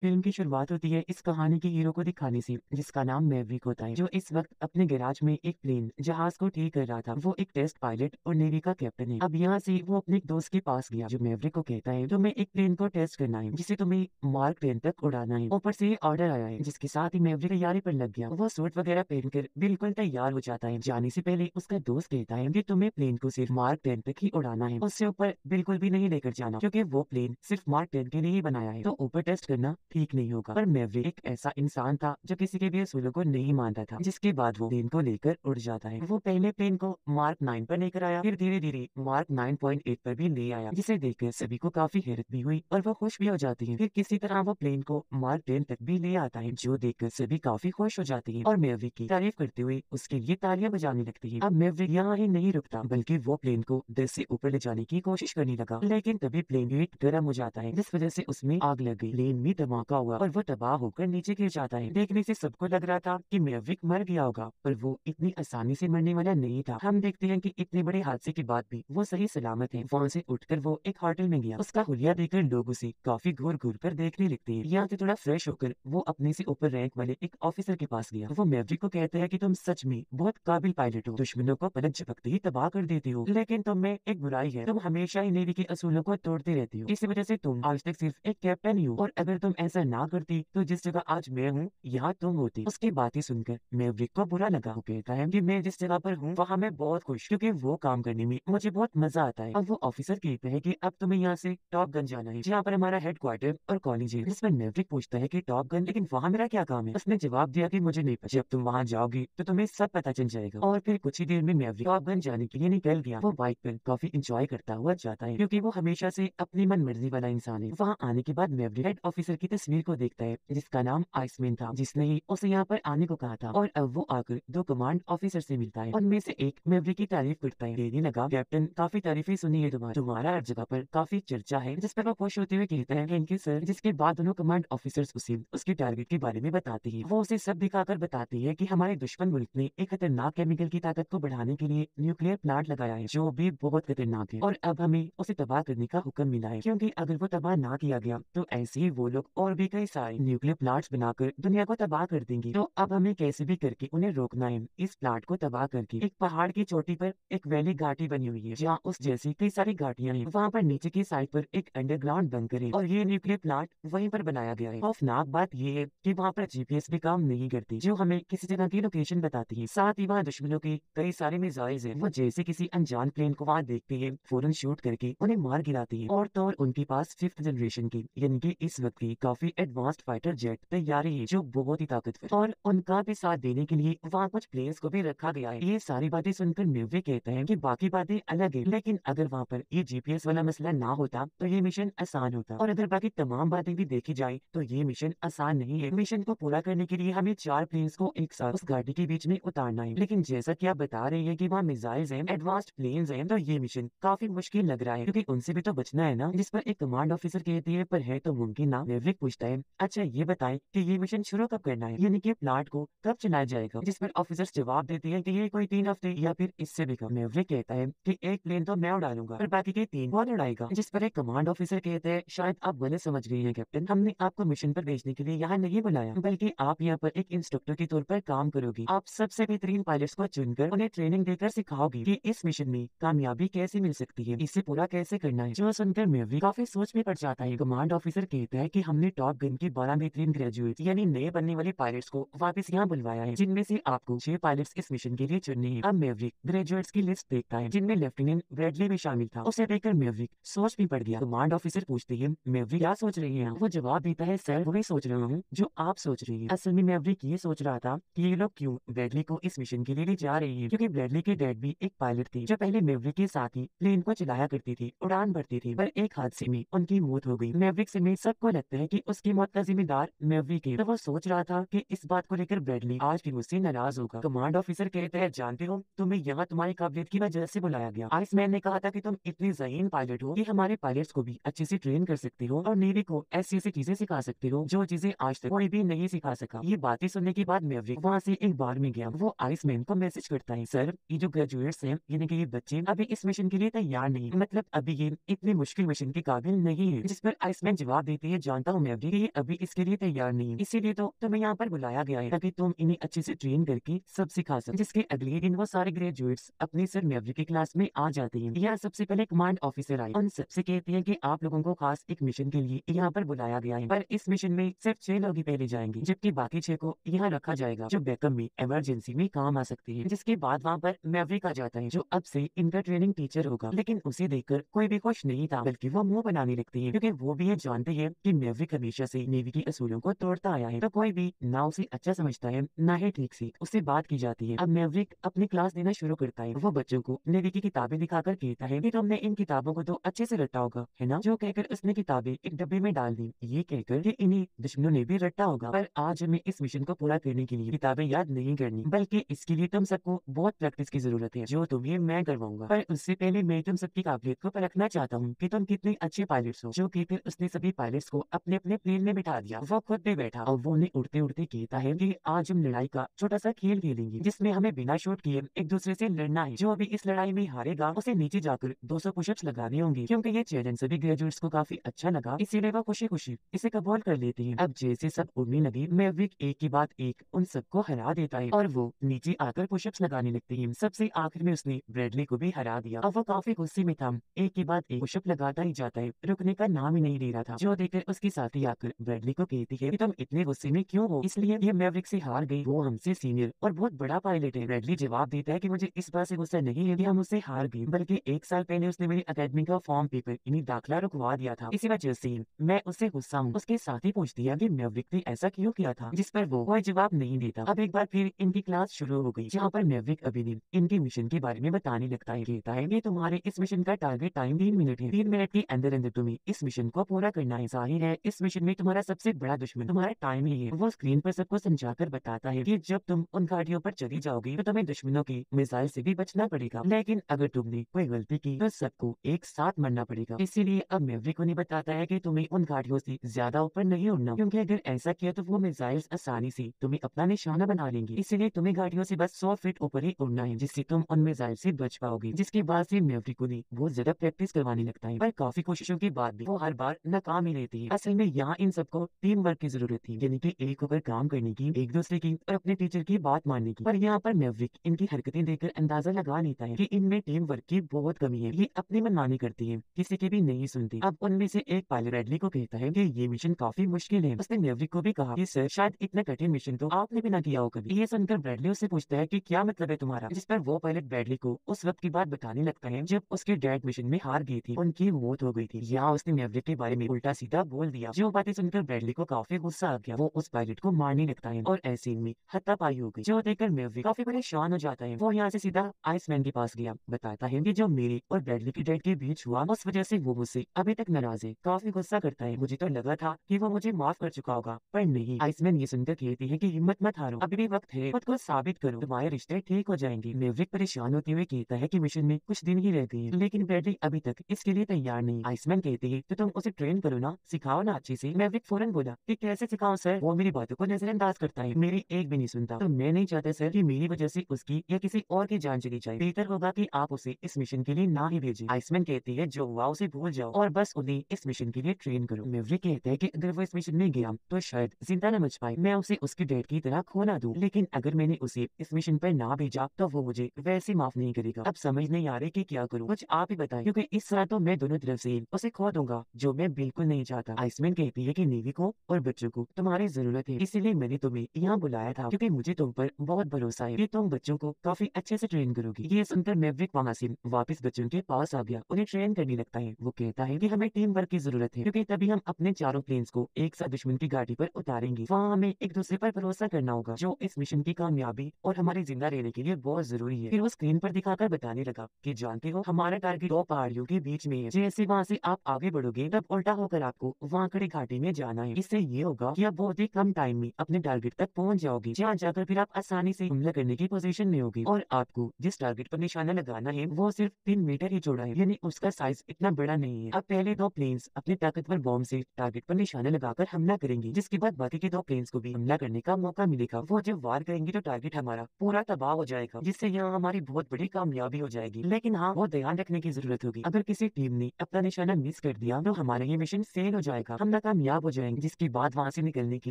Film की शुरुआत होती है इस कहानी के हीरो को दिखाने से, जिसका नाम मैवरिक होता है, जो इस वक्त अपने गैराज में एक प्लेन जहाज को ठीक कर रहा था। वो एक टेस्ट पायलट और नेवी का कैप्टन है। अब यहाँ से वो अपने एक दोस्त के पास गया, जो मैवरिक को कहता है तुम्हें एक प्लेन को टेस्ट करना है, जिसे तुम्हें मार्क 10 तक उड़ाना है। ऊपर से ऑर्डर आया है, जिसके साथ ही मैवरिक तैयारी पर लग गया। वो सूट वगैरह पहनकर बिल्कुल तैयार हो जाता है। जाने से पहले उसका दोस्त कहता है कि तुम्हें प्लेन को सिर्फ मार्क 10 तक ही उड़ाना है, उससे ऊपर बिल्कुल भी नहीं लेकर जाना, क्योंकि वो प्लेन सिर्फ मार्क 10 के लिए ही बनाया है, तो ऊपर टेस्ट करना ठीक नहीं होगा। पर मैवरिक एक ऐसा इंसान था जो किसी के भी असूलों को नहीं मानता था, जिसके बाद वो प्लेन को लेकर उड़ जाता है। वो पहले प्लेन को मार्क 9 पर लेकर आया, फिर धीरे धीरे मार्क 9.8 पर भी ले आया, जिसे देखकर सभी को काफी हैरत भी हुई और वो खुश भी हो जाती है। फिर किसी तरह वो प्लेन को मार्क 10 तक भी ले आता है, जो देखकर सभी काफी खुश हो जाती है और मैवरिक की तारीफ करते हुए उसके लिए तालियां बजाने लगती है। अब मैवरिक यहाँ ही नहीं रुकता, बल्कि वो प्लेन को 10 से ऊपर ले जाने की कोशिश करने लगा, लेकिन तभी प्लेन गेट गर्म हो जाता है, जिस वजह से उसमें आग लग गई। प्लेन में धमाका हुआ और वो तबाह होकर नीचे गिर जाता है। देखने से सबको लग रहा था कि मैवरिक मर गया होगा, पर वो इतनी आसानी से मरने वाला नहीं था। हम देखते हैं कि इतने बड़े हादसे के बाद भी वो सही सलामत है। वहाँ से उठकर वो एक होटल में गया। उसका हुलिया देखकर लोग उसे काफी घूर घूर कर देखने लगते हैं। यहाँ से थोड़ा फ्रेश होकर वो अपने से ऊपर रैंक वाले एक ऑफिसर के पास गया। वो मैवरिक को कहता है कि तुम सच में बहुत काबिल पायलट हो, दुश्मनों को पलक झपकते ही तबाह कर देते हो, लेकिन तुम में एक बुराई है, तुम हमेशा ही नेवी के असूलों को तोड़ते रहते हो। इसी वजह से तुम आज तक सिर्फ एक कैप्टन ही हो, और अगर तुम ऐसा ना करती तो जिस जगह आज मैं हूँ यहाँ तुम होती। उसकी बातें सुनकर मैवरिक को बुरा लगा। वो कहता है कि मैं जिस जगह पर हूँ वहाँ मैं बहुत खुश, क्योंकि वो काम करने में मुझे बहुत मजा आता है। अब वो ऑफिसर कहते हैं कि अब तुम्हें यहाँ से टॉप गन जाना है, जहाँ पर हमारा हेडक्वार्टर और कॉलेज है। जिस पर मैवरिक पूछता है कि टॉप गन, लेकिन वहाँ मेरा क्या काम है? उसने जवाब दिया कि मुझे नहीं पता, जब तुम वहाँ जाओगी तो तुम्हें सब पता चल जाएगा। और फिर कुछ ही देर में मैवरिक टॉप गन जाने के लिए निकल गया। वो बाइक पर काफी इंजॉय करता हुआ जाता है, क्योंकि वो हमेशा से अपनी मन मर्जी वाला इंसान है। वहाँ आने के बाद मैवरिक हेड ऑफिसर की तस्वीर को देखता है, जिसका नाम आइसमैन था, जिसने ही उसे यहाँ पर आने को कहा था। और अब वो आकर दो कमांड ऑफिसर से मिलता है। उनमें से एक मैवरिक की तारीफ करता है, कहने लगा कैप्टन काफी तारीफें सुनी है तुम्हारा हर जगह पर काफी चर्चा है। जिस पर वो खुश होते हुए कहता है थैंक यू सर। जिसके बाद दोनों कमांड ऑफिसर्स उसे उसके टारगेट के बारे में बताते हैं। वो उसे सब दिखाकर बताती है कि हमारे दुश्मन मुल्क ने एक खतरनाक केमिकल की ताकत को बढ़ाने के लिए न्यूक्लियर प्लांट लगाया है, जो भी बहुत खतरनाक है, और अब हमें उसे तबाह करने का हुक्म मिला है, क्योंकि अगर वो तबाह ना किया गया तो ऐसे ही वो लोग और भी कई सारे न्यूक्लियर प्लांट्स बनाकर दुनिया को तबाह कर देंगे। तो अब हमें कैसे भी करके उन्हें रोकना है। इस प्लांट को तबाह करके एक पहाड़ की चोटी पर एक वैली घाटी बनी हुई है, जहाँ उस जैसी कई सारी घाटियां हैं। वहाँ पर नीचे की साइड पर एक अंडरग्राउंड बंकर है, और ये न्यूक्लियर प्लांट वहीं पर बनाया गया है। खौफनाक बात ये है कि वहाँ पर जीपीएस भी काम नहीं करती, जो हमें किसी जगह की लोकेशन बताती है। साथ ही वहाँ दुश्मनों के कई सारे मिसाइल्स हैं। वो जैसे किसी अनजान प्लेन को वहाँ देखती है, फौरन शूट करके उन्हें मार गिराती है। और तो और उनके पास 5th जनरेशन की, यानी कि इस वक्त की काफी एडवांस्ड फाइटर जेट तैयारी है, जो बहुत ही ताकतवर, और उनका भी साथ देने के लिए वहाँ कुछ प्लेयर्स को भी रखा गया है। ये सारी बातें सुनकर मैवरिक कहता है कि बाकी बातें अलग है, लेकिन अगर वहाँ पर ये जीपीएस वाला मसला ना होता तो ये मिशन आसान होता, और अगर बाकी तमाम बातें भी देखी जाए तो ये मिशन आसान नहीं है। मिशन को पूरा करने के लिए हमें 4 प्लेन्स को एक साथ उस घाटी के बीच में उतारना है, लेकिन जैसा कि आप बता रहे हैं कि वहाँ मिसाइल्स हैं, एडवांस्ड प्लेन्स हैं, तो ये मिशन काफी मुश्किल लग रहा है, क्योंकि उनसे भी तो बचना है ना। जिस पर एक कमांड ऑफिसर कहती है पर है तो मुमकिन ना। मैवरिक पूछता है अच्छा ये बताएं कि ये मिशन शुरू कब करना है, यानी कि प्लांट को कब चलाया जाएगा? जिस पर ऑफिसर्स जवाब देते हैं कि ये कोई 3 हफ्ते या फिर इससे भी कम। मैवरिक कहता है कि एक प्लेन तो मैं उड़ालूंगा, पर बाकी के 3 कौन उड़ाएगा? जिस पर एक कमांड ऑफिसर कहते हैं शायद आप गलत समझ गए हैं कैप्टन, हमने आपको मिशन पर भेजने के लिए यहाँ नहीं बुलाया, बल्कि आप यहाँ पर एक इंस्ट्रक्टर के तौर पर काम करोगी। आप सबसे बेहतरीन पायलट्स को चुनकर उन्हें ट्रेनिंग देकर सिखाओगी कि इस मिशन में कामयाबी कैसे मिल सकती है, इसे पूरा कैसे करना है। जो सुनकर मैवरिक काफी सोच में पड़ जाता है। कमांड ऑफिसर कहता है कि हमने टॉप गन के 12 बेहतरीन ग्रेजुएट यानी नए बनने वाले पायलट्स को वापस यहाँ बुलवाया है, जिनमें से आपको 6 पायलट्स इस मिशन के लिए चुनने हैं। अब मैवरिक ग्रेजुएट्स की लिस्ट देखता है, जिनमें लेफ्टिनेंट ब्रैडली भी शामिल था। उसे देखकर मैवरिक सोच में पड़ गया। कमांड ऑफिसर पूछते हैं मैवरिक क्या सोच रही है? वो जवाब देता है सर वही सोच रहा हूँ जो आप सोच रही है। असल में मैवरिक ये सोच रहा था कि ये लोग क्यों ब्रैडली को इस मिशन के लिए ले जा रहे हैं, क्योंकि ब्रैडली के डैड भी एक पायलट थे, जो पहले मैवरिक के साथ ही प्लेन को चलाया करती थी, उड़ान भरती थी, पर एक हादसे में उनकी मौत हो गई। मैवरिक समेत सबको लगता है कि उसकी मौत का जिम्मेदार मैवरिक है, तो वो सोच रहा था कि इस बात को लेकर ब्रैडली आज भी मुझसे नाराज होगा। कमांड ऑफिसर कहते हैं जानते हो तुम्हें यहाँ तुम्हारी काबिलियत की वजह से बुलाया गया। आइसमैन ने कहा था कि तुम इतनी ज़हीन पायलट हो कि हमारे पायलट्स को भी अच्छे से ट्रेन कर सकते हो, और नेवी को ऐसी ऐसी चीजें सिखा सकते हो जो चीजें आज तक कोई भी नहीं सिखा सका। ये बातें सुनने के बाद मैवरिक वहाँ से एक बार में गया। वो आइसमैन को मैसेज करता है सर ये जो ग्रेजुएट्स हैं यानी कि ये बच्चे अभी इस मिशन के लिए तैयार नहीं, मतलब अभी ये इतनी मुश्किल मिशन के काबिल नहीं है। जिस पर आइसमैन जवाब देते हैं जानता हूँ मैवरिक ये अभी इसके लिए तैयार नहीं है, इसीलिए तो तुम्हें यहाँ पर बुलाया गया है ताकि तुम इन्हें अच्छे से ट्रेन करके सब सिखा सको। जिसके अगले दिन वो सारे ग्रेजुएट्स अपने सर मैवरिक की क्लास में आ जाते हैं। यहाँ सबसे पहले कमांड ऑफिसर आए, उन सबसे कहते हैं कि आप लोगों को खास एक मिशन के लिए यहाँ पर बुलाया गया है, पर इस मिशन में सिर्फ 6 लोग ही पहले जाएंगे, जबकि बाकी 6 को यहाँ रखा जाएगा जो बैकअप में इमरजेंसी में काम आ सकते हैं। जिसके बाद वहाँ पर मैवरिक आ जाता है जो अब से इनका ट्रेनिंग टीचर होगा, लेकिन उसे देखकर कोई भी खुश नहीं था, बल्कि वो मुंह बनाने लगते हैं क्योंकि वो भी ये जानते हैं कि मैवरिक हमेशा से नेवी के असूलों को तोड़ता आया है, तो कोई भी ना उसे अच्छा समझता है ना ही ठीक से उससे बात की जाती है। अब मैवरिक अपनी क्लास देना शुरू करता है। वो बच्चों को नेवी की किताबें दिखाकर कहता है कि तुमने इन किताबों को तो अच्छे से रटा होगा, है ना? जो कहकर उसने किताबें एक डब्बे में डाल दी, ये कहकर कि इन्हीं दुश्मनों ने भी रटा होगा, पर आज हमें इस मिशन को पूरा करने के लिए किताबें याद नहीं करनी, बल्कि इसके लिए तुम सबको बहुत प्रैक्टिस की जरूरत है, जो तुम्हें मैं करवाऊंगा। पर उससे पहले मैं तुम सबकी काबिलियत को परखना चाहता हूँ कि तुम कितने अच्छे पायलट्स हो। जो कहकर उसने सभी पायलट्स को अपने अपने प्लेन में बिठा दिया। वो खुद भी बैठा और वो उन्हें उड़ते उड़ते कहता है कि आज हम लड़ाई का छोटा सा खेल खेलेंगे, जिसमें हमें बिना शूट किए एक दूसरे से लड़ना है। जो अभी इस लड़ाई में हारेगा उसे नीचे जाकर 200 पुशअप्स लगाने होंगे। क्योंकि ये चैलेंज सभी ग्रेजुएट्स को काफी अच्छा लगा, इसीलिए वो खुशी खुशी इसे कबूल कर लेते हैं। अब जैसे सब उड़ने लगे, मैवरिक एक के बाद एक उन सबको हरा देता है और वो नीचे आकर पुशअप्स लगाने लगते हैं। सबसे आखिर में उसने ब्रैडली को भी हरा दिया। अब वो काफी गुस्से में था, एक के बाद एक पुशअप लगाता ही जाता है, रुकने का नाम ही नहीं ले रहा था। जो देखकर उसके साथी आकर ब्रैडली को कहती है कि तुम इतने गुस्से में क्यों हो? इसलिए ये मैवरिक से हार गई, वो हमसे सीनियर और बहुत बड़ा पायलट है। ब्रैडली जवाब देता है कि मुझे इस बात से गुस्सा नहीं है कि हम उससे हार गए, बल्कि 1 साल पहले उसने मेरी अकेडमी का फॉर्म पेपर यानी दाखिला रुकवा दिया था, इसी वजह से मैं उससे गुस्सा हूँ। उसके साथी पूछती है कि मैवरिक ने ऐसा क्यों किया था, जिस पर वो कोई जवाब नहीं देता। अब एक बार फिर इनकी क्लास शुरू हो गई, जहाँ पर मैवरिक अभिनीत इनके मिशन के बारे में बताने लगता है। कहता है कि तुम्हारे इस मिशन का टारगेट टाइम 3 मिनट है, 3 मिनट के अंदर अंदर तुम्हें इस मिशन को पूरा करना है। जाहिर है इस मिशन में तुम्हारा सबसे बड़ा दुश्मन तुम्हारा टाइम ही है। वो स्क्रीन पर सबको समझाकर बताता है कि जब तुम उन घाटियों पर चली जाओगी तो तुम्हें दुश्मनों की मिसाइल से भी बचना पड़ेगा, लेकिन अगर तुमने कोई गलती की तो सबको एक साथ मरना पड़ेगा। इसीलिए अब मैवरिक उन्हें बताता है कि तुम्हें उन घाटियों से ज्यादा ऊपर नहीं उड़ना, क्योंकि अगर ऐसा किया तो वो मिसाइल्स आसानी से तुम्हें अपना निशाना बना लेंगे। इसीलिए तुम्हें घाटियों से बस 100 फीट ऊपर ही उड़ना है, जिससे तुम उन मिसाइल से बच पाओगे। जिसके बाद से मैवरिक उन्हें बहुत ज्यादा प्रैक्टिस करवाने लगता है, पर काफी कोशिशों के बाद भी वो हर बार नाकाम ही रहती है। असल में यहाँ इन सबको टीम वर्क की जरूरत थी, यानी कि एक होकर काम करने की, एक दूसरे की और अपने टीचर की बात मानने की। पर यहाँ पर मैवरिक इनकी हरकतें देखकर अंदाजा लगा लेता है कि इनमें टीम वर्क की बहुत कमी है। ये अपनी मनमानी करती है, किसी की भी नहीं सुनती। अब उनमें से एक पायलट ब्रैडली को कहता है कि ये मिशन काफी मुश्किल है। उसने मैवरिक को भी कहा कि सर शायद इतना कठिन मिशन तो आपने भी ना किया हो कभी। ये सुनकर ब्रैडली उससे पूछता है कि क्या मतलब है तुम्हारा, जिस पर वो पायलट ब्रैडली को उस वक्त की बात बताने लगता है जब उसके डैड मिशन में हार गई थी, उनकी मौत हो गई थी। यहाँ उसने मैवरिक के बारे में उल्टा सीधा बोल दिया। जो बातें सुनकर ब्रैडली को काफी गुस्सा आ गया, वो उस पायलट को मारने लगता है और ऐसे में हाथापाई हो गई। जो देखकर मैवरिक काफी परेशान हो जाता है। वो यहाँ से सीधा आइसमैन के पास गया, बताता है कि जो मेरे और ब्रैडली के डैड के बीच हुआ उस वजह से वो मुझसे अभी तक नाराज है। काफी गुस्सा करता है। मुझे तो लगा था कि वो मुझे माफ कर चुका होगा, पर नहीं। आइसमैन ये सुनकर कहती है कि हिम्मत मत हारो, अभी भी वक्त है, खुद को साबित करो, तुम्हारे रिश्ते ठीक हो जाएंगे। मैवरिक परेशान होते हुए कहता है कि मिशन में कुछ दिन ही रहते हैं, लेकिन ब्रैडली अभी तक इसके लिए तैयार नहीं। आइसमैन कहती है तो तुम उसे ट्रेन करो ना, सिखाओ ना अच्छे से। मैवरिक फौरन बोला कि कैसे सिखाओ सर, वो मेरी बातों को नजरअंदाज करता है, मेरी एक भी नहीं सुनता। तो मैं नहीं चाहता सर कि मेरी वजह से उसकी या किसी और की जान चली जाए, बेहतर होगा कि आप उसे इस मिशन के लिए ना ही भेजें। आइसमैन कहती है जो हुआ उसे भूल जाओ और बस उन्हें इस मिशन के लिए ट्रेन करो। मैवरिक कहता है कि अगर वो इस मिशन में गया तो शायद जिंदा न बच पाए, मैं उसे उसके डैड की तरह खो ना दूं, लेकिन अगर मैंने उसे इस मिशन पर ना भेजा तो वो मुझे वैसे माफ नहीं करेगा। अब समझ नहीं आ रही कि क्या करूं, कुछ आप ही बताएं, क्योंकि इस तरह तो मैं दोनों तरफ से उसे खो दूंगा, जो मैं बिल्कुल नहीं चाहता। आइसमैन कहती है कि नेवी को और बच्चों को तुम्हारी जरूरत है, इसीलिए मैंने तुम्हें यहाँ बुलाया था, क्योंकि मुझे तुम पर बहुत भरोसा है कि तुम बच्चों को काफी अच्छे से ट्रेन करोगी। ये सुनकर मैवरिक वहाँ से वापस बच्चों के पास आ गया, उन्हें ट्रेन करने लगता है। वो कहता है कि हमें टीम वर्क की जरूरत है, क्योंकि तभी हम अपने चारों प्लेन्स को एक साथ दुश्मन की घाटी पर उतारेंगे। वहाँ हमें एक दूसरे पर भरोसा करना होगा, जो इस मिशन की कामयाबी और हमारे जिंदा रहने के लिए बहुत जरूरी है। फिर वो स्क्रीन पर दिखाकर बताने लगा कि जानते हो हमारा टारगेट 2 पहाड़ियों के बीच में है, जैसे वहाँ से आप आगे बढ़ोगे तब उल्टा होकर आपको वहाँ खड़ी घाटी में जाना है। इससे ये होगा कि आप बहुत ही कम टाइम में अपने टारगेट तक पहुँच जाओगे, जहाँ जाकर फिर आप आसानी से हमला करने की पोजीशन में होगी। और आपको जिस टारगेट पर निशाना लगाना है वो सिर्फ 3 मीटर ही चौड़ा है, यानी उसका साइज इतना बड़ा नहीं है। अब पहले 2 प्लेन्स अपने ताकतवर बॉम्ब से टारगेट पर निशाना लगाकर हमला करेंगे, जिसके बाद बाकी के 2 प्लेन्स को भी हमला करने का मौका मिलेगा। वो जब वार करेंगे तो टारगेट हमारा पूरा तबाह हो जाएगा, जिससे यहाँ हमारी बहुत बड़ी कामयाबी हो जाएगी। लेकिन हाँ, वो ध्यान रखने की जरूरत होगी, अगर किसी टीम ने अपना निशाना मिस कर दिया तो हमारा ये मिशन फेल हो जाएगा। हम न कामयाब हो जाएंगे, जिसके बाद वहाँ से निकलने के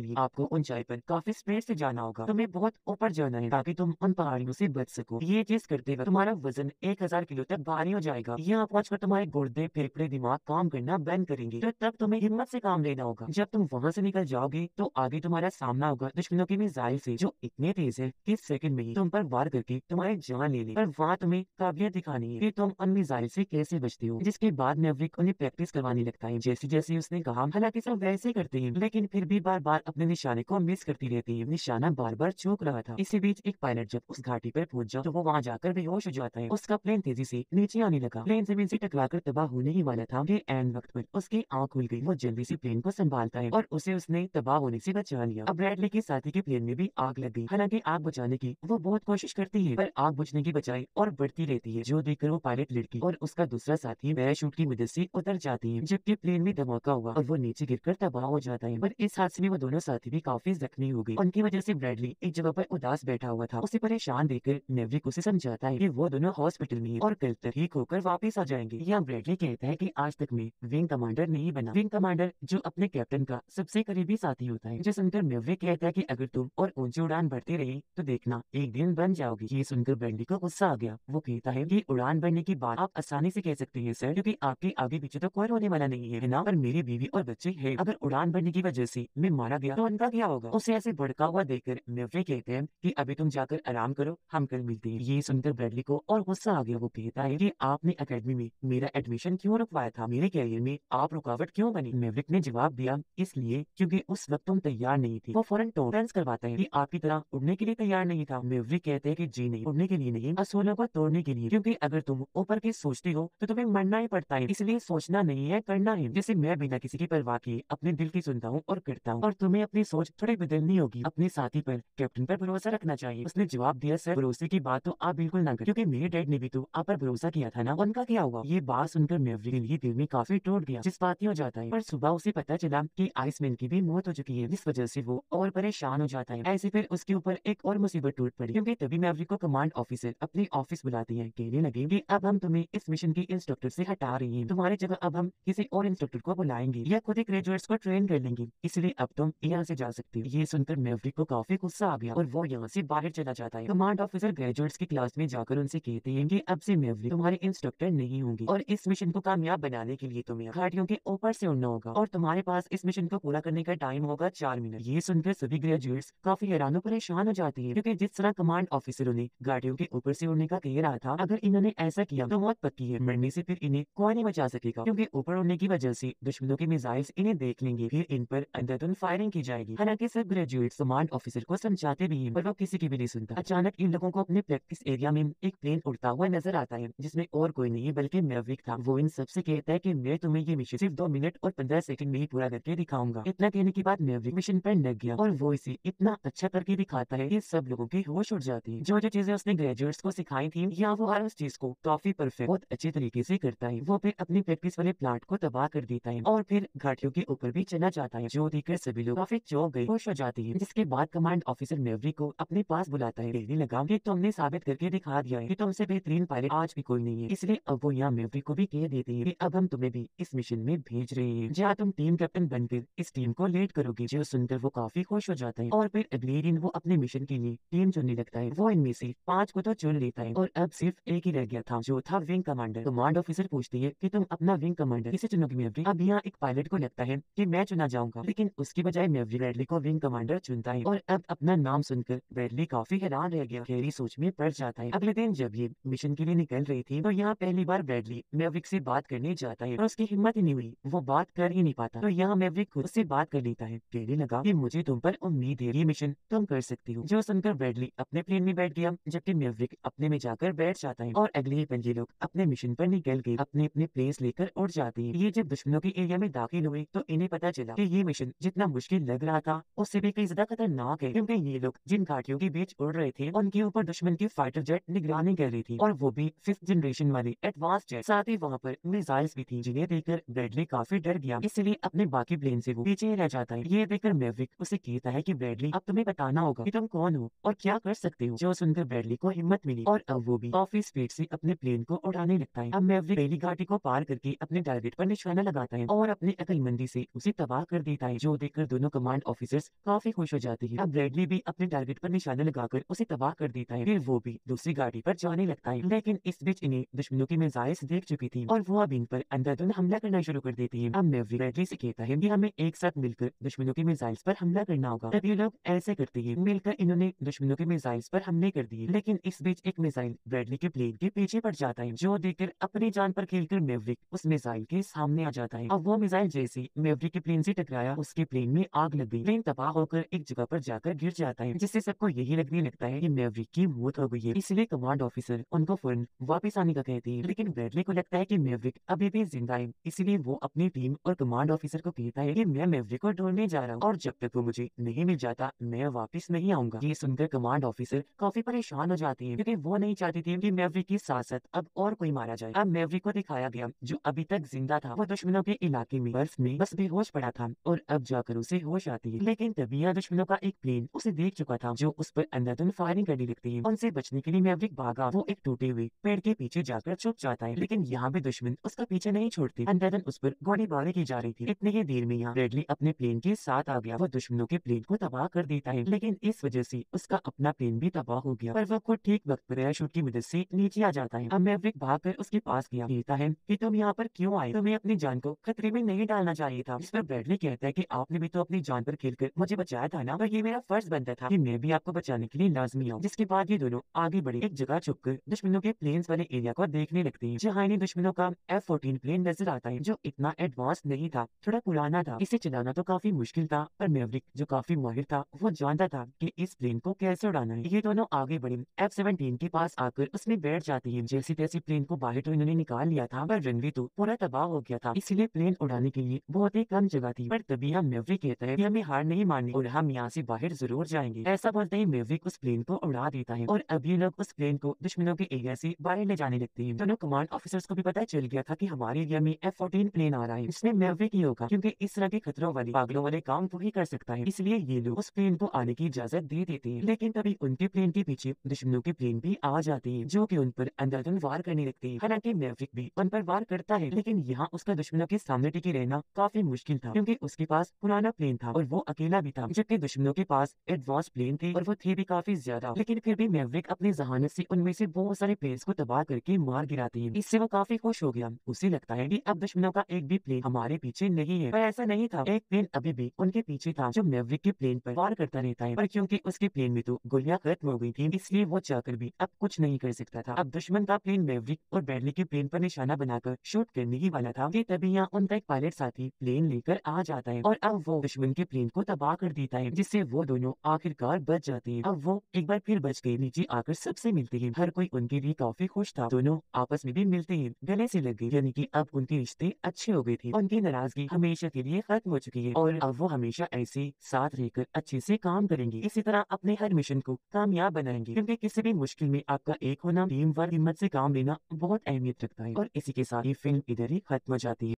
लिए आपको ऊंचाई पर काफी स्पीड से जाना होगा। तुम्हें बहुत ऊपर जाना है ताकि तुम उन पहाड़ियों से बच सको। ये चीज करते वक्त तुम्हारा वजन 1000 किलो तक भारी हो जाएगा। यहाँ पहुंचकर तुम्हारे गुर्दे, फेफड़े, दिमाग काम करना बंद करेंगे। तो तब तुम्हें हिम्मत से काम लेना होगा। जब तुम वहाँ से निकल जाओगे तो आगे तुम्हारा सामना होगा दुश्मनों की मिसाइल से, जो इतने तेज है कि सेकंड में ही तुम पर वार करके तुम्हारी जान ले ले। पर वहाँ तुम्हें काबिलियत दिखानी है कि तुम उन मिसाइल से कैसे बचते हो। जिसके बाद मैवरिक उन्हें प्रैक्टिस करवाने लगता है जैसे जैसे उसने कहा। हालांकि सब वैसे करते हैं लेकिन फिर भी बार बार अपने निशाने को मिस करती रहती है। निशाना बार बार चूक रहा था। इसी बीच एक पायलट जब उस घाटी पर पहुंच जाता तो वो वहाँ जाकर बेहोश हो जाता है। उसका प्लेन तेजी से नीचे आने लगा। प्लेन जमीन से टकराकर तबाह होने ही वाला था कि एन वक्त पर उसकी आंख खुल गई। वो जल्दी से प्लेन को संभालता है और उसे उसने तबाह होने से बचा लिया। अब ब्रैडली के साथी के प्लेन में भी आग लग गई। हालांकि आग बुझाने की वो बहुत कोशिश करती है पर आग बुझने की बजाय और बढ़ती रहती है, जो देखकर वो पायलट लड़की और उसका दूसरा साथी पैराशूट की मदद से उतर जाती है। जबकि प्लेन में धमाका हुआ और वो नीचे गिरकर तबाह हो जाता है। पर इस हादसे में वो दोनों साथी भी काफी जख्मी हो गए। उनकी वजह से ब्रैडली एक जगह पर उदास बैठा हुआ था। उसे परेशान देखकर मैवरिक उसे समझाता है कि वो दोनों हॉस्पिटल में हैं और कल तक ठीक होकर वापस आ जाएंगे। यहाँ ब्रैडली कहता है कि आज तक मैं विंग कमांडर नहीं बना। विंग कमांडर जो अपने कैप्टन का सबसे करीबी साथी होता है। जो सुनकर मैवरिक कहता है कि अगर तुम और ऊंची उड़ान भरती रही तो देखना एक दिन बन जाओगी। ये सुनकर ब्रैडली को गुस्सा आ गया। वो कहता है कि उड़ान भरने की बात आप आसानी से कह सकते हैं सर, क्योंकि आपके आगे पीछे तो कोई होने वाला नहीं है ना। पर मेरी बीवी और बच्चे हैं। अगर उड़ान भरने की वजह से मैं मारा गया तो उनका क्या होगा। उसे ऐसे भड़का हुआ देखकर मैवरिक कहते हैं कि अभी तुम जाकर आराम करो, हम कल मिलते हैं। ये सुनकर ब्रैडली को और गुस्सा आ गया। वो कहता है कि आपने एकेडमी में मेरा एडमिशन क्यों रुकवाया था, मेरे कैरियर में आप रुकावट क्यों बनी। मैवरिक ने जवाब दिया, इसलिए क्योंकि उस वक्त तुम तैयार नहीं थी। वो फौरन टॉन्स करवाता है कि आपकी तरह उड़ने के लिए तैयार नहीं था। मैवरिक कहते हैं कि जी नहीं, उड़ने के लिए नहीं, असूलों को तोड़ने के लिए। क्योंकि अगर तुम ऊपर की सोचती हो तो तुम्हें मरना ही पड़ता है। इसलिए सोचना नहीं है, करना है। जैसे मैं बिना किसी की परवाह किए अपने दिल की सुनता हूँ और करता हूँ। और तुम्हें अपनी सोच थोड़ी बदलनी होगी। अपने साथी पर, कैप्टन पर भरोसा रखना चाहिए। उसने जवाब दिया, सर भरोसे की बात तो आप बिल्कुल ना करें, क्योंकि मेरे डैड ने भी तो आप पर भरोसा किया था ना, उनका क्या हुआ। ये बात सुनकर मैवरिक ही दिल में काफी टूट गया। जज्बाती हो जाता है। पर सुबह उसे पता चला कि आइसमैन की भी मौत हो चुकी है, जिस वजह से वो और परेशान हो जाता है। ऐसे फिर उसके ऊपर एक और मुसीबत टूट पड़ी, क्योंकि तभी मैवरिक को कमांड ऑफिसर अपने ऑफिस बुलाती है। कहने लगे कि अब हम तुम्हें इस मिशन की इंस्ट्रक्टर से हटा रही हैं। तुम्हारी जगह अब हम किसी और इंस्ट्रक्टर को बुलाएंगे या खुद ही ग्रेजुएट्स को ट्रेन कर लेंगे, इसलिए अब तुम यहाँ से जा सकते हो। ये सुनकर मैवरिक को काफी गुस्सा आ गया और वो यहाँ से बाहर चला जाता है। कमांड ऑफिसर ग्रेजुएट्स की क्लास में जाकर उनसे कहते हैं कि अब से मैवरिक तुम्हारे इंस्ट्रक्टर नहीं होंगे और इस मिशन को कामयाब बनाने के लिए तुम्हें घाटियों के ऊपर से उड़ना होगा और तुम्हारे पास इस मिशन को पूरा करने का टाइम होगा 4 मिनट। ये सुनकर सभी ग्रेजुएट्स काफी हैरान और परेशान हो जाती है, क्योंकि जिस तरह कमांड ऑफिसरों ने घाटियों के ऊपर से उड़ने का कह रहा था, अगर इन्होंने ऐसा किया तो मौत पक्की है। मरने से फिर इन्हें कोई नहीं बचा सकेगा, क्योंकि ऊपर उड़ने की वजह से दुश्मनों के मिसाइल्स इन्हें देख लेंगे, फिर इन पर अंधाधुंध फायरिंग की जाएगी। हालांकि सब ग्रेजुएट्स कमांड ऑफिसर को समझाते भी हैं पर वो किसी की भी नहीं सुनता। अचानक इन लोगों को अपने प्रैक्टिस एरिया में एक प्लेन उड़ता हुआ नजर आता है, जिसमें और कोई नहीं बल्कि मैवरिक था। वो इन सबसे कहता है कि मैं तुम्हें ये मिशन सिर्फ 2 मिनट और 15 सेकंड में ही पूरा करके दिखाऊंगा। इतना कहने के बाद मैवरिक मिशन पर लग गया और वो इसे इतना अच्छा करके दिखाता है कि सब लोगों की होश उड़ जाती है। जो जो चीजें उसने ग्रेजुएट्स को सिखाई थी, या वो हर उस चीज को काफी परफेक्ट बहुत अच्छे तरीके से करता है। वो फिर अपनी प्रैक्टिस वाले प्लांट को तबाह कर देता है और फिर घाटियों के ऊपर भी चला जाता है, जो देखकर सभी लोग काफी चौंक गए, खुश हो जाती है। जिसके बाद कमांड ऑफिसर मैवरिक को अपने पास बुलाता है। कहने लगा कि तुमने साबित करके दिखा दिया है कि तुमसे बेहतरीन पायलट आज भी कोई नहीं है, इसलिए अब वो यहाँ मैवरिक को भी कह देते हैं कि अब हम तुम्हें भी इस मिशन में भेज रहे हैं, जहाँ तुम टीम कैप्टन बनकर इस टीम को लीड करोगे। जो सुनकर वो काफी खुश हो जाता है और फिर अगले दिन वो अपने मिशन के लिए टीम चुनने लगता है। वो इनमें से 5 को तो चुन लेता है और अब सिर्फ एक ही रह गया था, जो था विंग कमांडर। कमांड ऑफिसर पूछती है कि तुम अपना विंग कमांडर किसे चुनोगे मैवरिक। अब यहाँ एक पायलट को लगता है कि मैं चुना जाऊंगा, लेकिन उसकी बजाय मैवरिक ब्रैडली को विंग कमांडर चुनता है और अब अपना नाम सुनकर ब्रैडली काफी हैरान रह गया, गहरी सोच में पड़ जाता है। अगले दिन जब ये मिशन के लिए निकल रही थी तो यहाँ पहली बार ब्रैडली मैवरिक से बात करने जाता है और उसकी हिम्मत ही नहीं हुई, वो बात कर ही नहीं पाता। तो यहाँ मैवरिक खुद से बात कर लेता है। कहने लगा कि मुझे तुम पर उम्मीद है, ये मिशन तुम कर सकती हो। जो सुनकर ब्रैडली अपने प्लेन में बैठ गया, जबकि मैवरिक अपने में जाकर बैठ जाता है और अगले ही पल ये लोग अपने मिशन पर निकल गए, अपने अपने प्लेस लेकर उड़ जाते हैं। ये जब दुश्मनों के एरिया में दाखिल हुए तो इन्हें पता चला कि ये मिशन जितना मुश्किल लग रहा था उससे भी कई ज्यादा खतरनाक है, क्योंकि ये लोग जिन घाटियों के बीच उड़ रहे थे उनके ऊपर दुश्मन की फाइटर जेट निगरानी कर रही थी, और वो भी 5th जनरेशन वाली एडवांस जेट। साथ ही वहाँ पर मिसाइल्स भी थी, जिन्हें देखकर ब्रैडली काफी डर गया, इसलिए अपने बाकी प्लेन से वो पीछे रह जाता है। ये देखकर मैवरिक उसे कहता है कि ब्रैडली अब तुम्हें बताना होगा कि तुम कौन हो और क्या कर सकते हो। जो सुनकर ब्रैडली को हिम्मत मिली और अब वो भी काफी स्पीड से अपने प्लेन को उड़ाने लगता है। अब मैवरिक पहली घाटी को पार करके अपने टारगेट पर निशाना लगाता है और अपने अक्लमंदी तेजी से उसे तबाह कर देता है, जो देखकर दोनों कमांड ऑफिसर्स काफी खुश हो जाते हैं। अब ब्रैडली भी अपने टारगेट पर निशाना लगाकर उसे तबाह कर देता है। फिर वो भी दूसरी गाड़ी पर जाने लगता है, लेकिन इस बीच इन्हें दुश्मनों की मिसाइल्स देख चुकी थी और वो अब इन पर अंधाधुंध हमला करना शुरू कर देती है। अब मैवरिक ब्रैडली से कहता है कि हमें एक साथ मिलकर दुश्मनों की मिसाइल्स पर हमला करना होगा। तब ये लोग ऐसे करते हैं, मिलकर इन्होंने दुश्मनों के मिसाइल्स पर हमले कर दिए, लेकिन इस बीच एक मिसाइल ब्रैडली के प्लेन के पीछे पड़ जाता है, जो देखकर अपनी जान पर खेलकर मैवरिक उस मिसाइल के सामने आ जाता है। अब वो मिसाइल जैसे मैवरिक के प्लेन से टकराया, उसके प्लेन में आग लग गई। प्लेन तबाह होकर एक जगह पर जाकर गिर जाता है, जिससे सबको यही लगने लगता है कि मैवरिक की मौत हो गई है। इसलिए कमांड ऑफिसर उनको फौरन वापस आने का कहती है, लेकिन ब्रैडली को लगता है कि मैवरिक अभी भी जिंदा है। इसलिए वो अपनी टीम और कमांड ऑफिसर को कहता है कि मैं मैवरिक को ढूंढने जा रहा हूँ और जब तक वो मुझे नहीं मिल जाता मैं वापस नहीं आऊंगा। ये सुनकर कमांड ऑफिसर काफी परेशान हो जाती है, क्योंकि वो नहीं चाहती थी कि मैवरिक की साथ अब और कोई मारा जाए। अब मैवरिक को दिखाया गया जो अभी तक जिंदा था, वो दुश्मनों के इलाके में बर्फ में बस बेहोश पड़ा था और अब जाकर उसे होश आती है। लेकिन तभी यहाँ दुश्मनों का एक प्लेन उसे देख चुका था, जो उस पर अंधाधुंध फायरिंग करने लगती है। उनसे बचने के लिए मैवरिक भागा। वो एक टूटे हुए पेड़ के पीछे जाकर छुप जाता है, लेकिन यहाँ भी दुश्मन उसका पीछे नहीं छोड़ते। अंधाधुंध उस पर गोलीबारी की जा रही थी। इतनी ही देर में यहाँ ब्रैडली अपने प्लेन के साथ आ गया। वो दुश्मनों के प्लेन को तबाह कर देता है, लेकिन इस वजह से उसका अपना प्लेन भी तबाह हो गया। पर वो खुद ठीक वक्त पर पैराशूट की मदद से नीचे आ जाता है। अब मैवरिक भागकर उसके पास गया, कहता है कि तुम यहाँ पर क्यों आए, तुम्हें अपनी जान को खतरे में नहीं डालना चाहिए था। जिस पर ब्रैडली कहता है कि आपने भी तो अपनी जान पर खेलकर मुझे बचाया था ना, तो ये मेरा फर्ज बनता था कि मैं भी आपको बचाने के लिए लाजमी आऊँ। जिसके बाद ये दोनों आगे बढ़े, एक जगह छुपकर दुश्मनों के प्लेन्स वाले एरिया को देखने लगते हैं, जहाँ इन्हें दुश्मनों का F-14 प्लेन नजर आता है, जो इतना एडवांस नहीं था, थोड़ा पुराना था। इसे चलाना तो काफी मुश्किल था, पर मैवरिक जो काफी माहिर था, वो जानता था कि इस प्लेन को कैसे उड़ाना है। ये दोनों आगे बढ़े, F-17 के पास आकर उसमें बैठ जाती है। जैसे तैसे प्लेन को बाहर तो इन्होंने निकाल लिया था, पर रनवे तो पूरा तबाह हो गया था, इसलिए प्लेन उड़ाने के लिए बहुत ही कम जगह थी। पर तभी हम मैवरिक कहता है कि हमें हार नहीं माननी और हम यहाँ से बाहर जरूर जाएंगे। ऐसा बोलते ही मैवरिक उस प्लेन को उड़ा देता है और अब ये लोग उस प्लेन को दुश्मनों के एरिया से बाहर ले जाने लगते हैं। दोनों कमांड ऑफिसर्स को भी पता चल गया था कि हमारे एरिया में F-14 प्लेन आ रहा है, इसमें मैवरिक ही होगा, क्योंकि इस तरह के खतरों वाले पागलों वाले काम वो ही कर सकता है। इसलिए ये लोग उस प्लेन को आने की इजाजत दे देते हैं। लेकिन तभी उनके प्लेन के पीछे दुश्मनों के प्लेन भी आ जाते हैं, जो कि उन पर अंधाधुंध वार करने लगते हैं। हालांकि मैवरिक भी उन पर वार करता है, लेकिन यहाँ उसका दुश्मनों के सामने टिके रहना काफी मुश्किल था, क्योंकि उसके पास पुराना प्लेन था और वो अकेला भी था, जबकि दुश्मनों के पास एडवांस प्लेन थे और वो थे भी काफी ज्यादा। लेकिन फिर भी मैवरिक अपनी जहानत से उनमें से बहुत सारे प्लेन्स को तबाह करके मार गिराते हैं। इससे वो काफी खुश हो गया। उसे लगता है कि अब दुश्मनों का एक भी प्लेन हमारे पीछे नहीं है, पर ऐसा नहीं था। एक प्लेन अभी भी उनके पीछे था, जो मैवरिक के प्लेन पर वार करता रहता है, पर क्योंकि उसके प्लेन में तो गोलियां खत्म हो गई थी, इसलिए वो चाहकर भी अब कुछ नहीं कर सकता था। अब दुश्मन का प्लेन मैवरिक और ब्रैडली के प्लेन पर निशाना बनाकर शूट करने ही वाला था कि तभी यहाँ उनका एक पायलट साथी प्लेन लेकर आ जाता है और अब वो दुश्मन के प्लेन को तबाह कर देता है, जिससे वो दोनों आखिरकार बच जाते हैं। अब वो एक बार फिर बच के नीचे आकर सबसे मिलते हैं। हर कोई उनके लिए काफी खुश था। दोनों आपस में भी मिलते हैं, गले से लग गए, यानी कि अब उनके रिश्ते अच्छे हो गए थे। उनकी नाराजगी हमेशा के लिए खत्म हो चुकी है और अब वो हमेशा ऐसे साथ रहकर अच्छे से काम करेंगे। इसी तरह अपने हर मिशन को कामयाब बनाएंगे, क्योंकि किसी भी मुश्किल में आपका एक होना, टीम वर्क, हिम्मत से काम लेना बहुत अहमियत रखता है। और इसी के साथ ये फिल्म इधर ही खत्म हो जाती है।